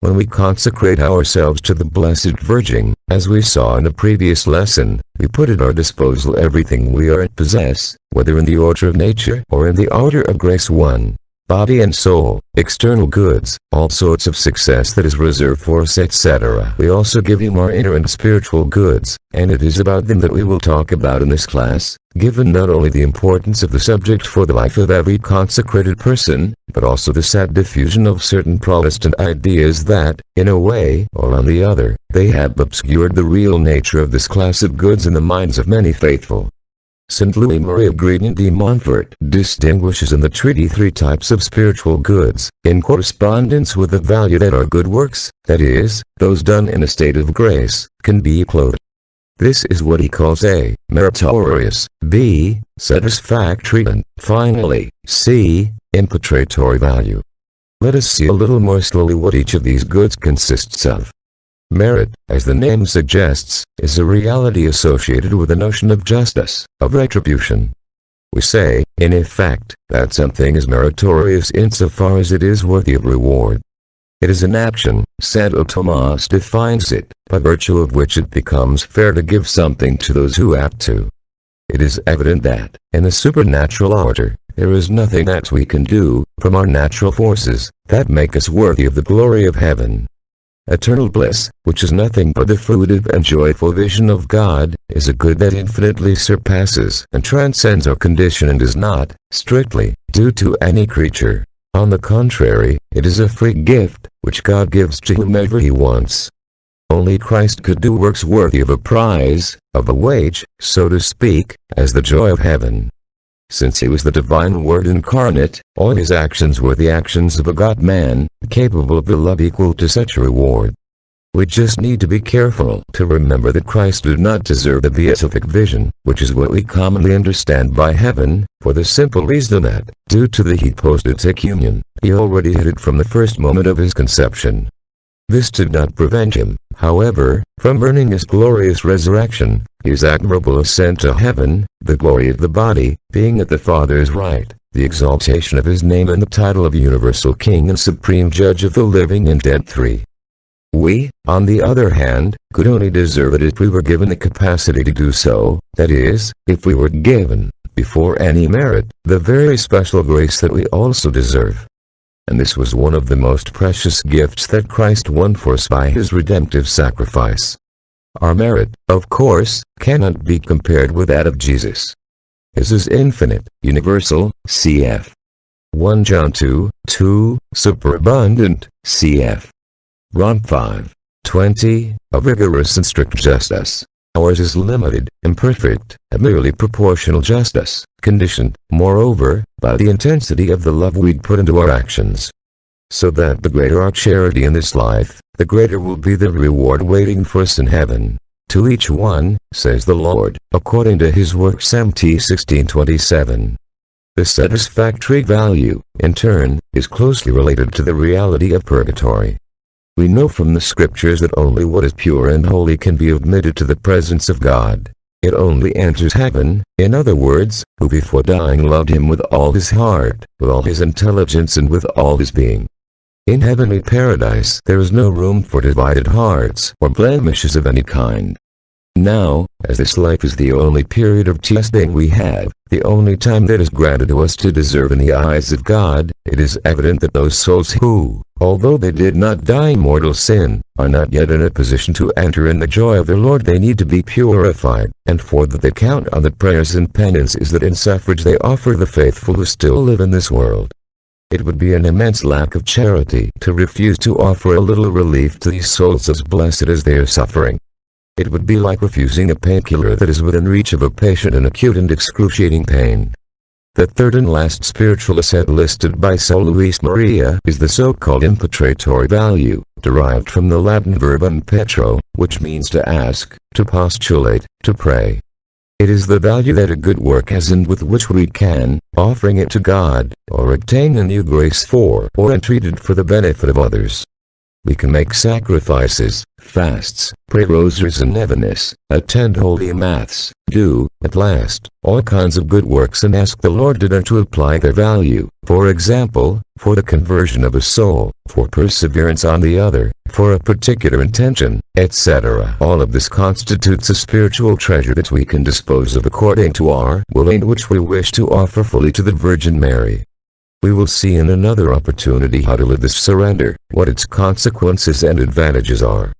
When we consecrate ourselves to the Blessed Virgin, as we saw in the previous lesson, we put at our disposal everything we are and possess, whether in the order of nature or in the order of grace 1. Body and soul, external goods, all sorts of success that is reserved for us, etc. We also give him our inner and spiritual goods, and it is about them that we will talk about in this class, given not only the importance of the subject for the life of every consecrated person, but also the sad diffusion of certain Protestant ideas that, in a way or on the other, they have obscured the real nature of this class of goods in the minds of many faithful. St. Louis Marie de Montfort distinguishes in the treaty 3 types of spiritual goods, in correspondence with the value that our good works, that is, those done in a state of grace, can be clothed. This is what he calls A. Meritorious, B. Satisfactory, and, finally, C. Impetratory value. Let us see a little more slowly what each of these goods consists of. Merit, as the name suggests, is a reality associated with the notion of justice, of retribution. We say, in effect, that something is meritorious insofar as it is worthy of reward. It is an action, Santo Tomas defines it, by virtue of which it becomes fair to give something to those who act to. It is evident that, in the supernatural order, there is nothing that we can do, from our natural forces, that make us worthy of the glory of heaven. Eternal bliss, which is nothing but the fruitive and joyful vision of God, is a good that infinitely surpasses and transcends our condition and is not, strictly, due to any creature. On the contrary, it is a free gift, which God gives to whomever he wants. Only Christ could do works worthy of a prize, of a wage, so to speak, as the joy of heaven. Since he was the divine Word incarnate, all his actions were the actions of a God-man, capable of the love equal to such a reward. We just need to be careful to remember that Christ did not deserve the beatific vision, which is what we commonly understand by heaven, for the simple reason that, due to the hypostatic union, he already had it from the first moment of his conception. This did not prevent him, however, from earning his glorious resurrection, his admirable ascent to heaven, the glory of the body, being at the Father's right, the exaltation of his name and the title of universal King and Supreme Judge of the living and dead 3. We, on the other hand, could only deserve it if we were given the capacity to do so, that is, if we were given, before any merit, the very special grace that we also deserve. And this was one of the most precious gifts that Christ won for us by his redemptive sacrifice. Our merit, of course, cannot be compared with that of Jesus. His is infinite, universal, cf. 1 John 2:2, superabundant, cf. Rom 5:20, of rigorous and strict justice. Ours is limited, imperfect, and merely proportional justice, conditioned, moreover, by the intensity of the love we'd put into our actions. So that the greater our charity in this life, the greater will be the reward waiting for us in heaven. To each one, says the Lord, according to his works. M.ª G 16:27. The satisfactory value, in turn, is closely related to the reality of purgatory. We know from the scriptures that only what is pure and holy can be admitted to the presence of God. It only enters heaven, in other words, who before dying loved him with all his heart, with all his intelligence and with all his being. In heavenly paradise there is no room for divided hearts or blemishes of any kind. Now, as this life is the only period of testing we have, the only time that is granted to us to deserve in the eyes of God, it is evident that those souls who, although they did not die in mortal sin, are not yet in a position to enter in the joy of their Lord, they need to be purified, and for that they count on the prayers and penances that in suffrage they offer the faithful who still live in this world. It would be an immense lack of charity to refuse to offer a little relief to these souls as blessed as they are suffering. It would be like refusing a painkiller that is within reach of a patient in acute and excruciating pain. The third and last spiritual asset listed by St. Louis Maria is the so-called impetratory value, derived from the Latin verb impetro, which means to ask, to postulate, to pray. It is the value that a good work has and with which we can, offering it to God, or obtain a new grace for or entreat it for the benefit of others. We can make sacrifices, fasts, pray rosaries and novenas, attend holy mass, do, at last, all kinds of good works and ask the Lord to apply their value, for example, for the conversion of a soul, for perseverance on the other, for a particular intention, etc. All of this constitutes a spiritual treasure that we can dispose of according to our will and which we wish to offer fully to the Virgin Mary. We will see in another opportunity how to live this surrender, what its consequences and advantages are.